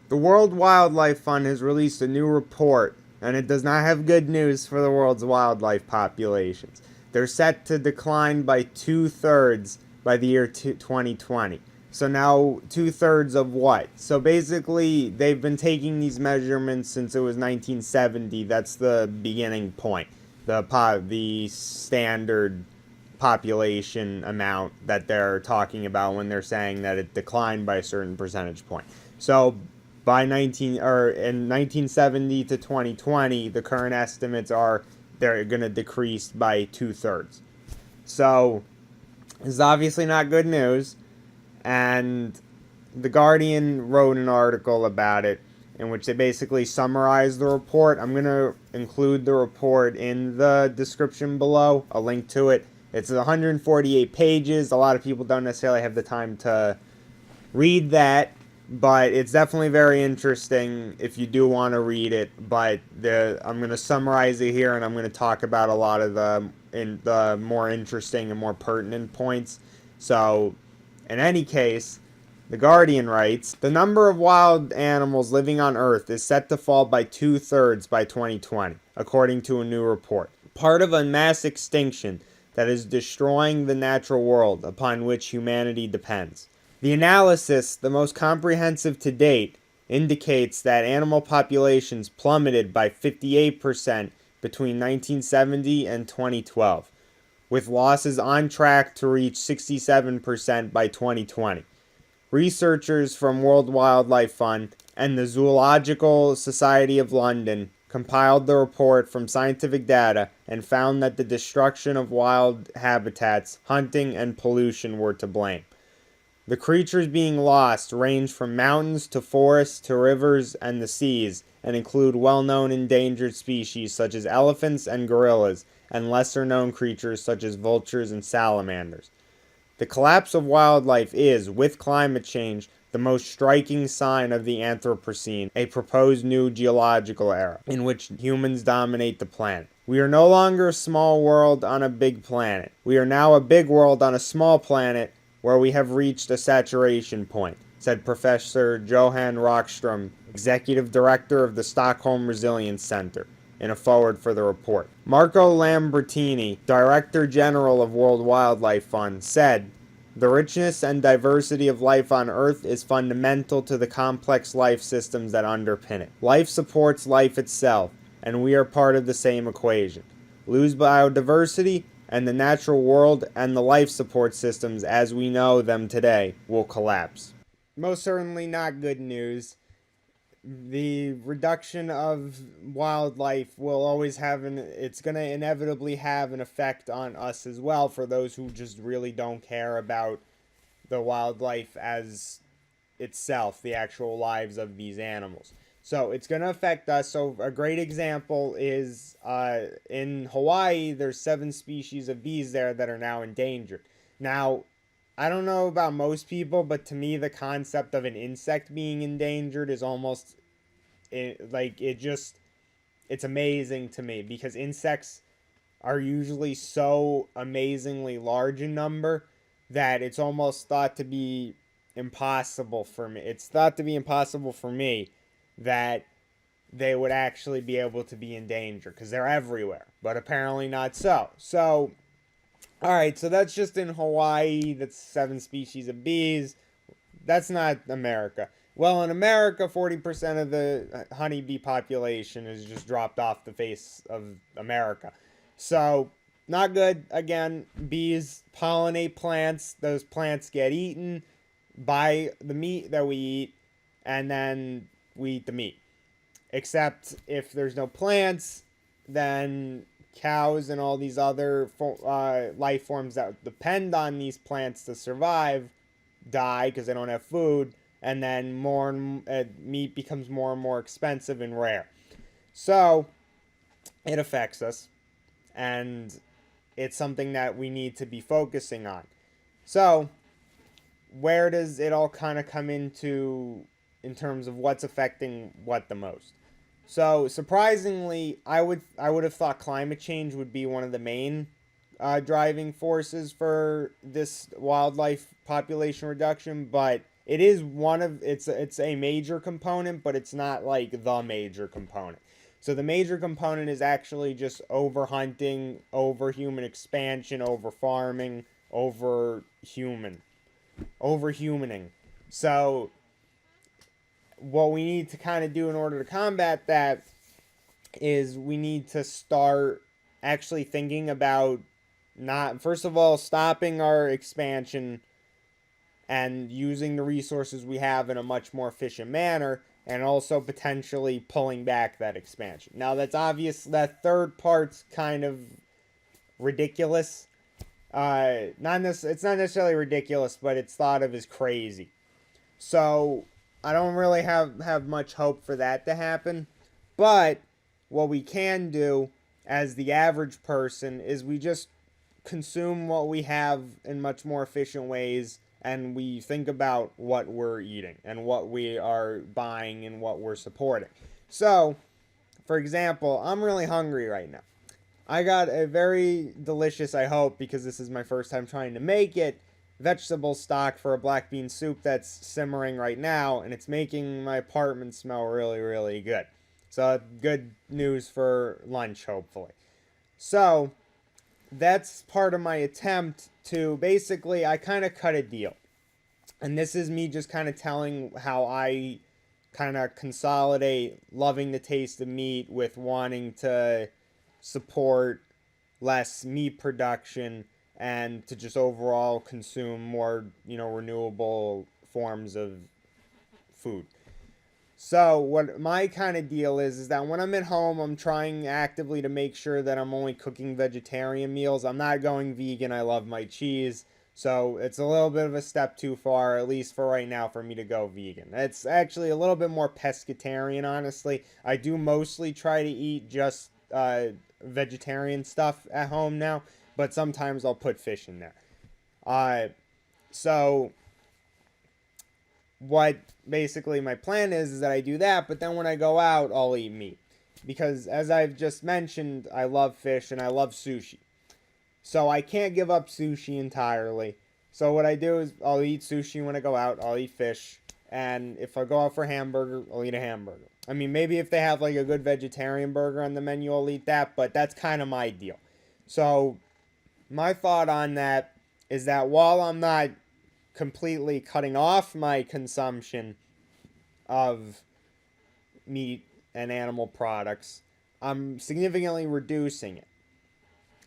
The World Wildlife Fund has released a new report, and it does not have good news for the world's wildlife populations. They're set to decline by 2/3 by the year 2020. So now 2/3 of what? So basically, they've been taking these measurements since it was 1970. That's the beginning point. The standard population amount that they're talking about when they're saying that it declined by a certain percentage point. So by 1970 to 2020, the current estimates are they're going to decrease by 2/3. So this is obviously not good news, and the Guardian wrote an article about it in which they basically summarized the report. I'm going to include the report in the description below, a link to it. It's 148 pages. A lot of people don't necessarily have the time to read that, but it's definitely very interesting if you do want to read it. But I'm going to summarize it here, and I'm going to talk about a lot of the more interesting and more pertinent points. So, in any case, the Guardian writes, the number of wild animals living on Earth is set to fall by 2/3 by 2020, according to a new report. Part of a mass extinction that is destroying the natural world upon which humanity depends. The analysis, the most comprehensive to date, indicates that animal populations plummeted by 58% between 1970 and 2012, with losses on track to reach 67% by 2020. Researchers from World Wildlife Fund and the Zoological Society of London compiled the report from scientific data and found that the destruction of wild habitats, hunting, and pollution were to blame. The creatures being lost range from mountains to forests to rivers and the seas, and include well-known endangered species such as elephants and gorillas, and lesser-known creatures such as vultures and salamanders. The collapse of wildlife is, with climate change, the most striking sign of the Anthropocene, a proposed new geological era, in which humans dominate the planet. We are no longer a small world on a big planet. We are now a big world on a small planet where we have reached a saturation point, said Professor Johan Rockström, Executive Director of the Stockholm Resilience Center, in a foreword for the report. Marco Lambertini, Director General of World Wildlife Fund, said, the richness and diversity of life on Earth is fundamental to the complex life systems that underpin it. Life supports life itself, and we are part of the same equation. Lose biodiversity, and the natural world and the life support systems as we know them today will collapse. Most certainly not good news. The reduction of wildlife will always it's going to inevitably have an effect on us as well, for those who just really don't care about the wildlife as itself, the actual lives of these animals. So it's going to affect us. So a great example is in Hawaii, there's 7 species of bees there that are now endangered. Now, I don't know about most people, but to me, the concept of an insect being endangered is almost it's amazing to me, because insects are usually so amazingly large in number that it's almost thought to be impossible for me. It's thought to be impossible for me that they would actually be able to be in danger, because they're everywhere, but apparently not so. So, all right, so that's just in Hawaii. That's 7 species of bees. That's not America. Well, in America, 40% of the honeybee population is just dropped off the face of America. So, not good. Again, bees pollinate plants. Those plants get eaten by the meat that we eat, and then we eat the meat. Except if there's no plants, then cows and all these other life forms that depend on these plants to survive die because they don't have food, and then meat becomes more and more expensive and rare. So it affects us, and it's something that we need to be focusing on. So where does it all kind of come into in terms of what's affecting what the most? So surprisingly, I would have thought climate change would be one of the main driving forces for this wildlife population reduction, but it is one of it's a major component, but it's not like the major component. So the major component is actually just over hunting, over human expansion, over farming, over humaning. So what we need to kind of do in order to combat that is we need to start actually thinking about, not first of all, stopping our expansion and using the resources we have in a much more efficient manner, and also potentially pulling back that expansion. Now that's obvious, that third part's kind of ridiculous. It's not necessarily ridiculous, but it's thought of as crazy. So I don't really have much hope for that to happen. But what we can do as the average person is we just consume what we have in much more efficient ways, and we think about what we're eating and what we are buying and what we're supporting. So, for example, I'm really hungry right now. I got a very delicious, I hope, because this is my first time trying to make it, vegetable stock for a black bean soup that's simmering right now, and it's making my apartment smell really, really good. So, good news for lunch, hopefully. So, that's part of my attempt to basically, I kind of cut a deal. And this is me just kind of telling how I kind of consolidate loving the taste of meat with wanting to support less meat production and to just overall consume more, renewable forms of food. So what my kind of deal is that when I'm at home, I'm trying actively to make sure that I'm only cooking vegetarian meals. I'm not going vegan. I love my cheese. So it's a little bit of a step too far, at least for right now, for me to go vegan. It's actually a little bit more pescatarian, honestly. I do mostly try to eat just vegetarian stuff at home now, but sometimes I'll put fish in there. So what basically my plan is that I do that, but then when I go out, I'll eat meat. Because as I've just mentioned, I love fish and I love sushi. So I can't give up sushi entirely. So what I do is I'll eat sushi when I go out, I'll eat fish, and if I go out for a hamburger, I'll eat a hamburger. I mean, maybe if they have like a good vegetarian burger on the menu, I'll eat that, but that's kind of my deal. So my thought on that is that while I'm not completely cutting off my consumption of meat and animal products, I'm significantly reducing it.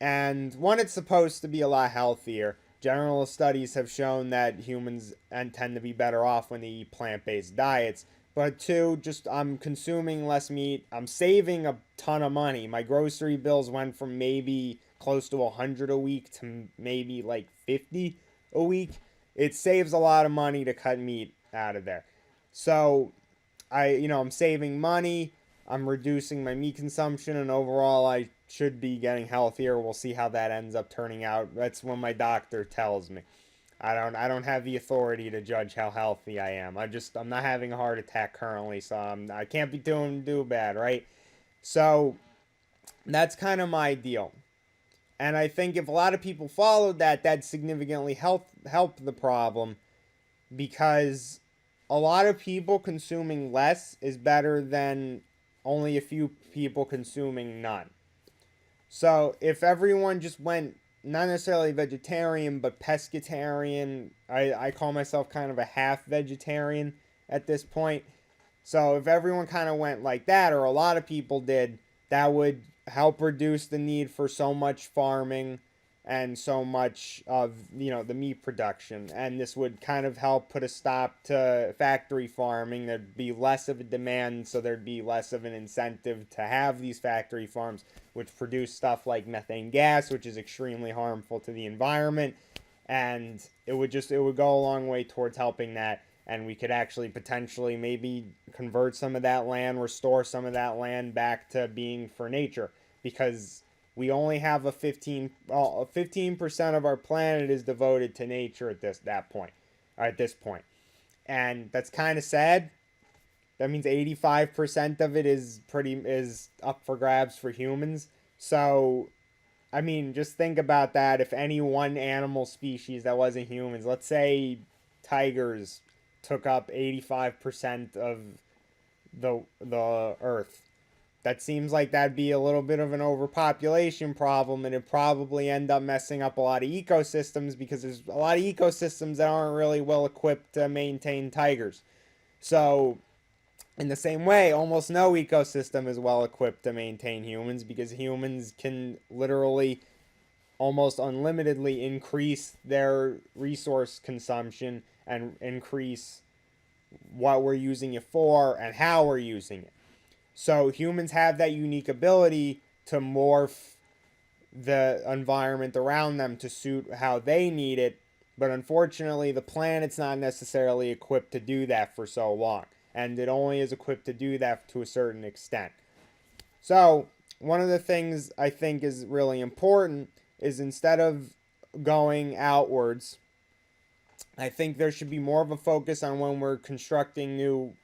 And one, it's supposed to be a lot healthier. General studies have shown that humans tend to be better off when they eat plant-based diets. But two, just I'm consuming less meat. I'm saving a ton of money. My grocery bills went from maybe close to 100 a week to maybe like 50 a week. It saves a lot of money to cut meat out of there. So I'm saving money. I'm reducing my meat consumption, and overall, I should be getting healthier. We'll see how that ends up turning out. That's when my doctor tells me. I don't have the authority to judge how healthy I am. I'm not having a heart attack currently, so I can't be doing too bad, right? So that's kind of my deal. And I think if a lot of people followed that, that'd significantly help the problem, because a lot of people consuming less is better than only a few people consuming none. So if everyone just went not necessarily vegetarian but pescatarian, I call myself kind of a half vegetarian at this point. So if everyone kind of went like that, or a lot of people did, that would help reduce the need for so much farming and so much of the meat production, and this would kind of help put a stop to factory farming. There'd be less of a demand, so there'd be less of an incentive to have these factory farms, which produce stuff like methane gas, which is extremely harmful to the environment. And it would go a long way towards helping that, and we could actually potentially maybe convert some of that land, restore some of that land back to being for nature, because we only have a 15% of our planet is devoted to nature at this point. And that's kind of sad. That means 85% of it is up for grabs for humans. So I mean, just think about that. If any one animal species that wasn't humans, let's say tigers, took up 85% of the Earth. That seems like that'd be a little bit of an overpopulation problem, and it'd probably end up messing up a lot of ecosystems because there's a lot of ecosystems that aren't really well equipped to maintain tigers. So, in the same way, almost no ecosystem is well equipped to maintain humans because humans can literally almost unlimitedly increase their resource consumption and increase what we're using it for and how we're using it. So humans have that unique ability to morph the environment around them to suit how they need it. But unfortunately, the planet's not necessarily equipped to do that for so long. And it only is equipped to do that to a certain extent. So, one of the things I think is really important is instead of going outwards, I think there should be more of a focus on when we're constructing new,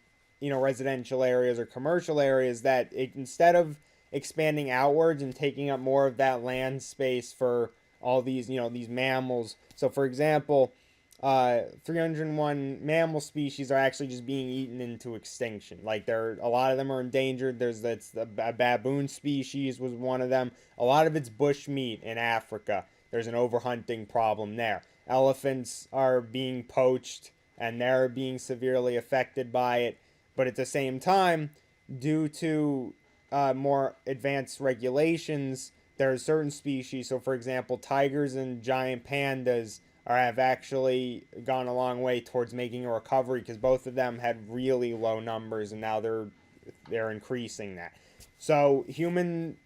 residential areas or commercial areas that instead of expanding outwards and taking up more of that land space for all these, these mammals. So, for example, 301 mammal species are actually just being eaten into extinction. Like a lot of them are endangered. That's a baboon species was one of them. A lot of it's bush meat in Africa. There's an overhunting problem there. Elephants are being poached and they're being severely affected by it. But at the same time, due to more advanced regulations, there are certain species. So, for example, tigers and giant pandas have actually gone a long way towards making a recovery because both of them had really low numbers and now they're increasing that. So, human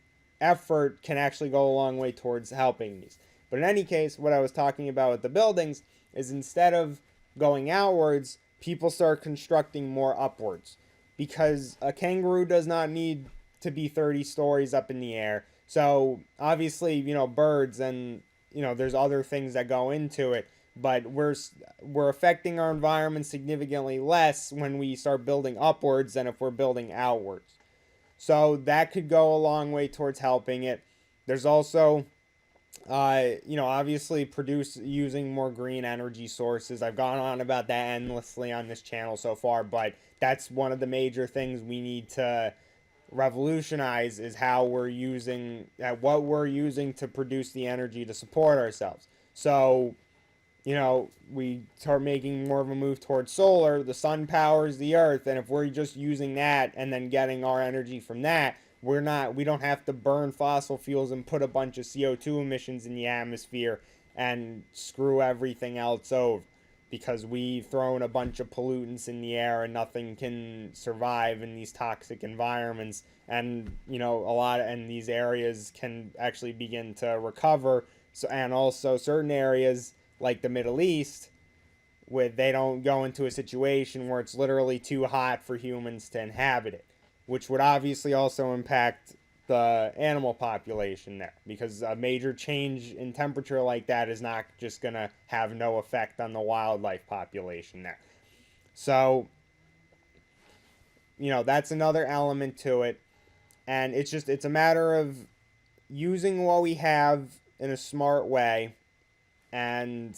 effort can actually go a long way towards helping these. But in any case, what I was talking about with the buildings is instead of going outwards, people start constructing more upwards because a kangaroo does not need to be 30 stories up in the air. So obviously, birds and there's other things that go into it, but we're affecting our environment significantly less when we start building upwards than if we're building outwards. So that could go a long way towards helping it. There's also obviously produce using more green energy sources. I've gone on about that endlessly on this channel so far, but that's one of the major things we need to revolutionize is how we're using what we're using to produce the energy to support ourselves. So, we start making more of a move towards solar. The sun powers the earth, and if we're just using that and then getting our energy from that, we don't have to burn fossil fuels and put a bunch of CO2 emissions in the atmosphere and screw everything else over because we've thrown a bunch of pollutants in the air and nothing can survive in these toxic environments. And and these areas can actually begin to recover. So, and also certain areas like the Middle East, where they don't go into a situation where it's literally too hot for humans to inhabit it, which would obviously also impact the animal population there because a major change in temperature like that is not just going to have no effect on the wildlife population there. So, that's another element to it. And it's a matter of using what we have in a smart way and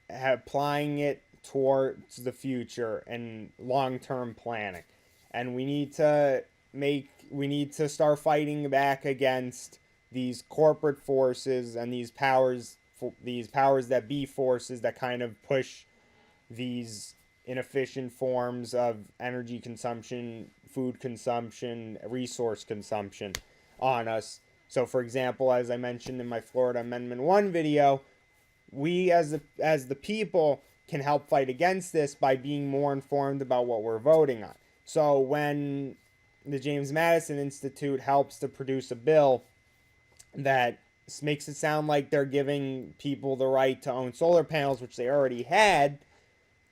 applying it towards the future and long-term planning. And we need to start fighting back against these corporate forces and these powers that be forces that kind of push these inefficient forms of energy consumption, food consumption, resource consumption on us. So, for example, as I mentioned in my Florida Amendment 1 video, we as the people can help fight against this by being more informed about what we're voting on. So when the James Madison Institute helps to produce a bill that makes it sound like they're giving people the right to own solar panels, which they already had,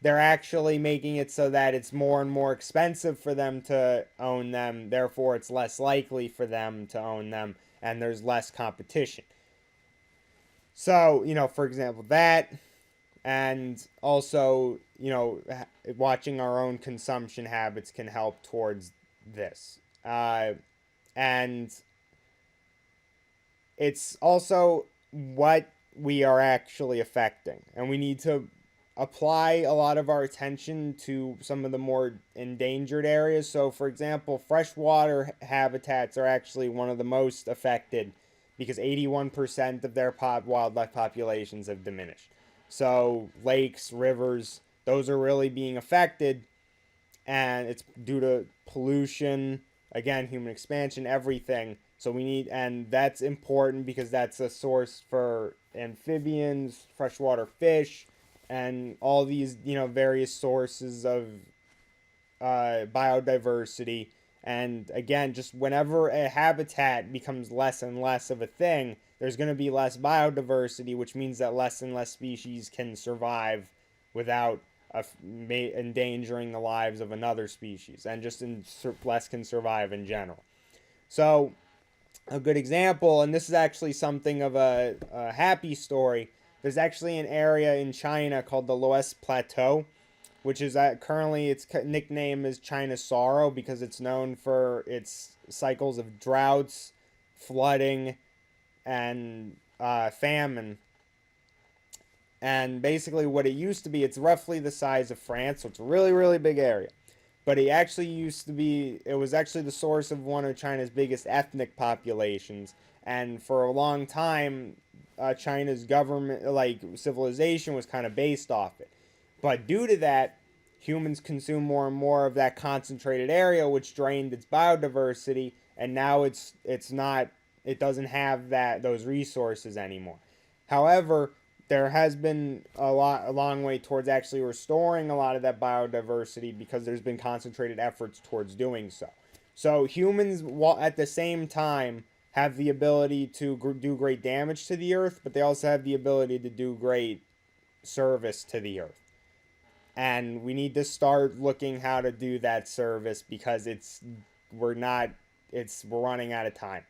they're actually making it so that it's more and more expensive for them to own them. Therefore, it's less likely for them to own them, and there's less competition. So, for example, that, and also, watching our own consumption habits can help towards this. And it's also what we are actually affecting. And we need to apply a lot of our attention to some of the more endangered areas. So, for example, freshwater habitats are actually one of the most affected because 81% of their wildlife populations have diminished. So, lakes, rivers, those are really being affected, and it's due to pollution, again, human expansion, everything. So we need, and that's important because that's a source for amphibians, freshwater fish, and all these, various sources of biodiversity. And again, just whenever a habitat becomes less and less of a thing, there's going to be less biodiversity, which means that less and less species can survive without endangering the lives of another species, and just less can survive in general. So, a good example, and this is actually something of a happy story. There's actually an area in China called the Loess Plateau, which is currently its nickname is China's Sorrow because it's known for its cycles of droughts, flooding, and famine. And basically, what it used to be, it's roughly the size of France, so it's a really, really big area. But it was actually the source of one of China's biggest ethnic populations. And for a long time, China's government, like civilization, was kind of based off it. But due to that, humans consume more and more of that concentrated area, which drained its biodiversity, and now it doesn't have those resources anymore. However, there has been a long way towards actually restoring a lot of that biodiversity because there's been concentrated efforts towards doing so. So humans, at the same time, have the ability to do great damage to the earth, but they also have the ability to do great service to the earth. And we need to start looking how to do that service because we're running out of time.